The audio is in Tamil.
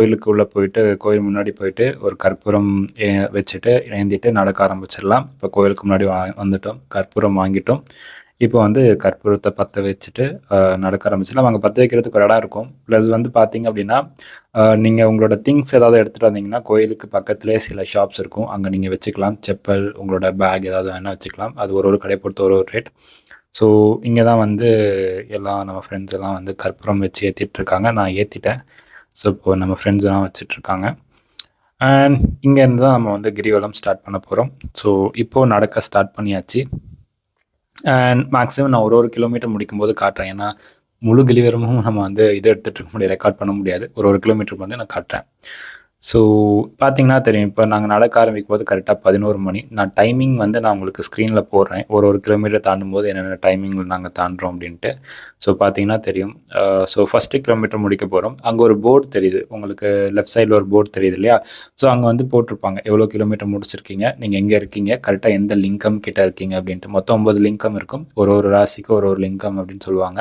கோயிலுக்கு உள்ளே போயிட்டு கோயில் முன்னாடி போயிட்டு ஒரு கற்பூரம் வச்சுட்டு ஏந்திட்டு நடக்க ஆரம்பிச்சிடலாம். இப்போ கோயிலுக்கு முன்னாடி வந்துட்டோம், கற்பூரம் வாங்கிட்டோம். இப்போ வந்து கற்பூரத்தை பற்ற வச்சுட்டு நடக்க ஆரம்பிச்சிடலாம். அங்கே பற்ற வைக்கிறதுக்கு ஒரு இடம் இருக்கும். ப்ளஸ் வந்து பார்த்தீங்க அப்படின்னா நீங்கள் உங்களோட திங்ஸ் ஏதாவது எடுத்துகிட்டு வந்தீங்கன்னா கோயிலுக்கு பக்கத்துலேயே சில ஷாப்ஸ் இருக்கும், அங்கே நீங்கள் வச்சுக்கலாம். செப்பல், உங்களோட பேக் ஏதாவது வேணால் வச்சுக்கலாம். அது ஒரு ஒரு கடையை பொறுத்து ஒரு ஒரு ரேட். ஸோ இங்கே தான் வந்து எல்லாம் நம்ம ஃப்ரெண்ட்ஸ் எல்லாம் வந்து கற்பூரம் வச்சு ஏற்றிட்டுருக்காங்க. நான் ஏற்றிட்டேன். ஸோ இப்போது நம்ம ஃப்ரெண்ட்ஸ் எல்லாம் வச்சிட்ருக்காங்க. அண்ட் இங்கேருந்து தான் நம்ம வந்து கிரிவலம் ஸ்டார்ட் பண்ண போகிறோம். ஸோ இப்போது நடக்க ஸ்டார்ட் பண்ணியாச்சு. அண்ட் மேக்ஸிமம் நான் ஒரு ஒரு கிலோமீட்டர் முடிக்கும்போது காட்டுறேன். ஏன்னா முழு கிரிவலமும் நம்ம வந்து இது எடுத்துகிட்டு இருக்க முடியாது, ரெக்கார்ட் பண்ண முடியாது. ஒரு ஒரு கிலோமீட்டருக்கு வந்து நான் காட்டுறேன். ஸோ பார்த்தீங்கன்னா தெரியும், இப்போ நாங்கள் நடக்க ஆரம்பிக்கும் போது கரெக்டாக 11 மணி. நான் டைமிங் வந்து நான் உங்களுக்கு ஸ்க்ரீனில் போடுறேன், ஒரு ஒரு கிலோமீட்டர் தாண்டும்போது என்னென்ன டைமிங்கில் நாங்கள் தாண்டுறோம் அப்படின்ட்டு. ஸோ பார்த்தீங்கன்னா தெரியும். ஸோ ஃபஸ்ட்டு கிலோமீட்டர் முடிக்க போகிறோம். அங்கே ஒரு போர்டு தெரியுது உங்களுக்கு, லெஃப்ட் சைடில் ஒரு போர்டு தெரியுது இல்லையா? ஸோ அங்கே வந்து போட்டிருப்பாங்க எவ்வளோ கிலோமீட்டர் முடிச்சிருக்கீங்க, நீங்கள் எங்கே இருக்கீங்க, கரெக்டாக எந்த லிங்கம் கிட்ட இருக்கீங்க அப்படின்ட்டு. மொத்தம் 9 லிங்கம் இருக்கும். ஒரு ஒரு ராசிக்கு ஒரு ஒரு லிங்கம் அப்படின்னு சொல்லுவாங்க.